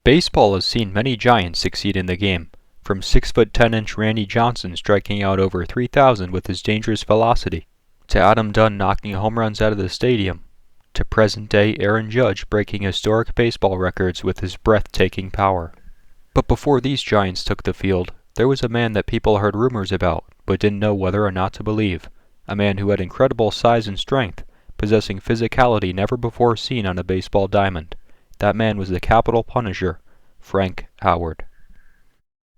Baseball has seen many giants succeed in the game, from 6'10" Randy Johnson striking out over 3,000 with his dangerous velocity, to Adam Dunn knocking home runs out of the stadium, to present-day Aaron Judge breaking historic baseball records with his breathtaking power. But before these giants took the field, there was a man that people heard rumors about, but didn't know whether or not to believe. A man who had incredible size and strength, possessing physicality never before seen on a baseball diamond. That man was the Capital Punisher, Frank Howard.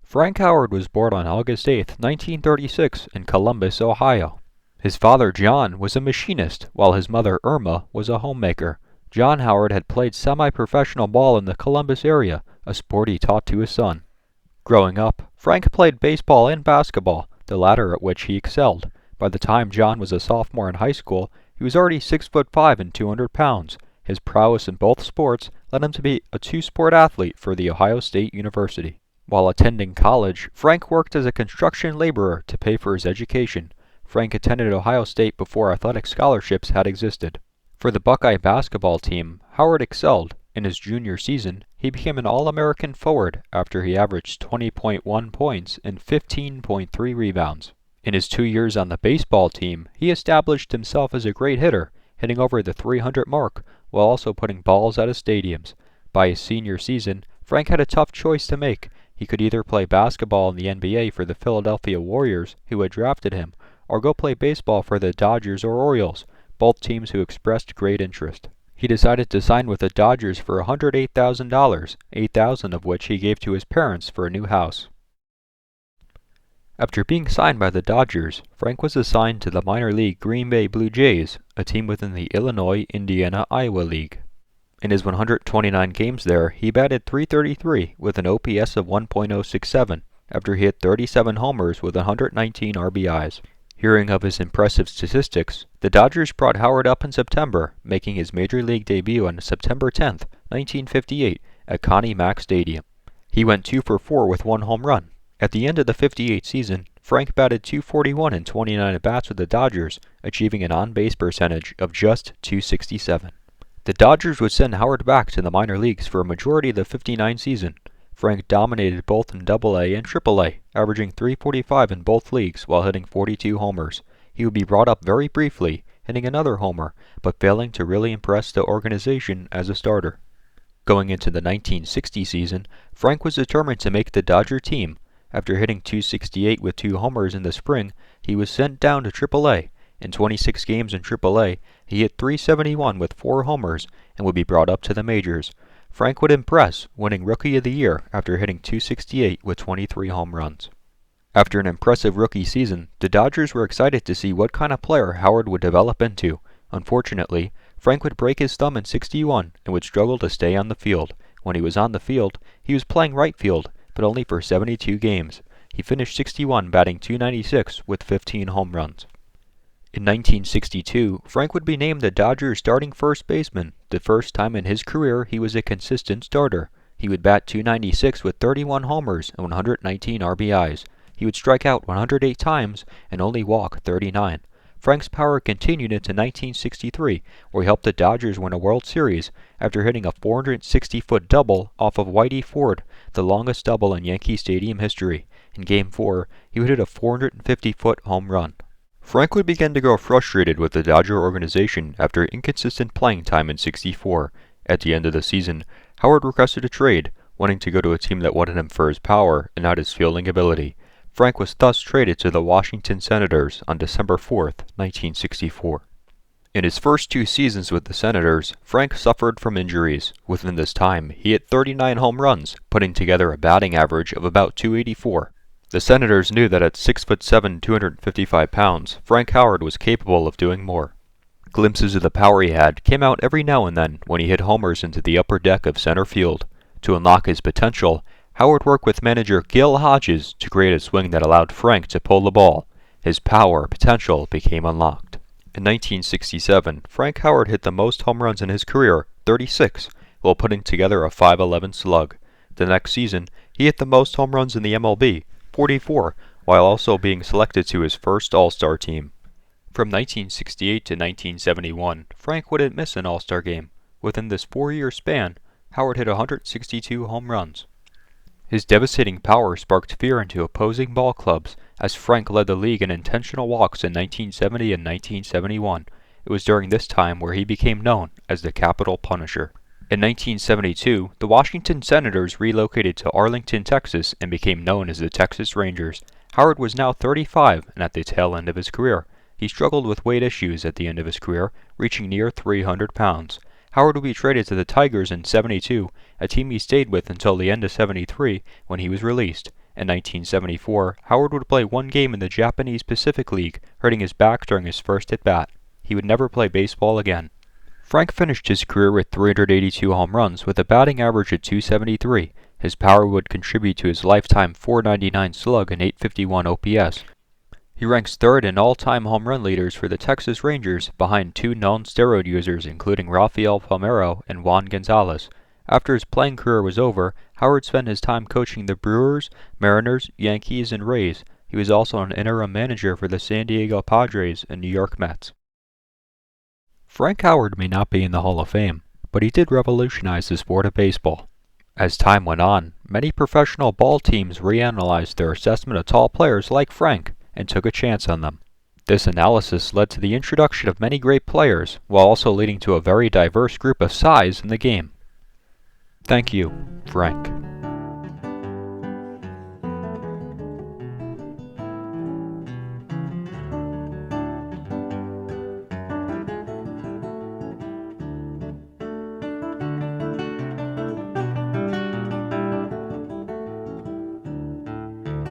Frank Howard was born on August 8, 1936, in Columbus, Ohio. His father, John, was a machinist, while his mother, Irma, was a homemaker. John Howard had played semi-professional ball in the Columbus area, a sport he taught to his son. Growing up, Frank played baseball and basketball, the latter at which he excelled. By the time John was a sophomore in high school, he was already 6'5" and 200 pounds. His prowess in both sports led him to be a two-sport athlete for the Ohio State University. While attending college, Frank worked as a construction laborer to pay for his education. Frank attended Ohio State before athletic scholarships had existed. For the Buckeye basketball team, Howard excelled. In his junior season, he became an All-American forward after he averaged 20.1 points and 15.3 rebounds. In his 2 years on the baseball team, he established himself as a great hitter, hitting over the 300 mark, while also putting balls out of stadiums. By his senior season, Frank had a tough choice to make. He could either play basketball in the NBA for the Philadelphia Warriors, who had drafted him, or go play baseball for the Dodgers or Orioles, both teams who expressed great interest. He decided to sign with the Dodgers for $108,000, $8,000 of which he gave to his parents for a new house. After being signed by the Dodgers, Frank was assigned to the minor league Green Bay Blue Jays, a team within the Illinois, Indiana, Iowa League. In his 129 games there, he batted .333 with an OPS of 1.067 after he hit 37 homers with 119 RBIs. Hearing of his impressive statistics, the Dodgers brought Howard up in September, making his major league debut on September 10, 1958, at Connie Mack Stadium. He went 2 for 4 with 1 home run. At the end of the '58 season, Frank batted .241 in 29 at-bats with the Dodgers, achieving an on-base percentage of just .267. The Dodgers would send Howard back to the minor leagues for a majority of the '59 season. Frank dominated both in AA and AAA, averaging .345 in both leagues while hitting 42 homers. He would be brought up very briefly, hitting another homer, but failing to really impress the organization as a starter. Going into the 1960 season, Frank was determined to make the Dodger team. After hitting .268 with 2 homers in the spring, he was sent down to AAA. In 26 games in AAA, he hit .371 with 4 homers and would be brought up to the majors. Frank would impress, winning Rookie of the Year after hitting .268 with 23 home runs. After an impressive rookie season, the Dodgers were excited to see what kind of player Howard would develop into. Unfortunately, Frank would break his thumb in '61 and would struggle to stay on the field. When he was on the field, he was playing right field, but only for 72 games. He finished '61 batting .296 with 15 home runs. In 1962, Frank would be named the Dodgers' starting first baseman, the first time in his career he was a consistent starter. He would bat .296 with 31 homers and 119 RBIs. He would strike out 108 times and only walk 39. Frank's power continued into 1963, where he helped the Dodgers win a World Series after hitting a 460-foot double off of Whitey Ford, the longest double in Yankee Stadium history. In Game 4, he would hit a 450-foot home run. Frank would begin to grow frustrated with the Dodger organization after inconsistent playing time in '64. At the end of the season, Howard requested a trade, wanting to go to a team that wanted him for his power and not his fielding ability. Frank was thus traded to the Washington Senators on December 4, 1964. In his first 2 seasons with the Senators, Frank suffered from injuries. Within this time, he hit 39 home runs, putting together a batting average of about .284. The Senators knew that at 6'7", 255 pounds, Frank Howard was capable of doing more. Glimpses of the power he had came out every now and then when he hit homers into the upper deck of center field. To unlock his potential, Howard worked with manager Gil Hodges to create a swing that allowed Frank to pull the ball. His power potential became unlocked. In 1967, Frank Howard hit the most home runs in his career, 36, while putting together a .511 slug. The next season, he hit the most home runs in the MLB, 44, while also being selected to his first All-Star team. From 1968 to 1971, Frank wouldn't miss an All-Star game. Within this 4-year span, Howard hit 162 home runs. His devastating power sparked fear into opposing ball clubs, as Frank led the league in intentional walks in 1970 and 1971. It was during this time where he became known as the Capital Punisher. In 1972, the Washington Senators relocated to Arlington, Texas, and became known as the Texas Rangers. Howard was now 35 and at the tail end of his career. He struggled with weight issues at the end of his career, reaching near 300 pounds. Howard would be traded to the Tigers in '72, a team he stayed with until the end of '73 when he was released. In 1974, Howard would play one game in the Japanese Pacific League, hurting his back during his first at-bat. He would never play baseball again. Frank finished his career with 382 home runs with a batting average of .273. His power would contribute to his lifetime .499 slug and .851 OPS. He ranks third in all-time home run leaders for the Texas Rangers, behind two known steroid users including Rafael Palmeiro and Juan Gonzalez. After his playing career was over, Howard spent his time coaching the Brewers, Mariners, Yankees, and Rays. He was also an interim manager for the San Diego Padres and New York Mets. Frank Howard may not be in the Hall of Fame, but he did revolutionize the sport of baseball. As time went on, many professional ball teams reanalyzed their assessment of tall players like Frank and took a chance on them. This analysis led to the introduction of many great players, while also leading to a very diverse group of size in the game. Thank you, Frank.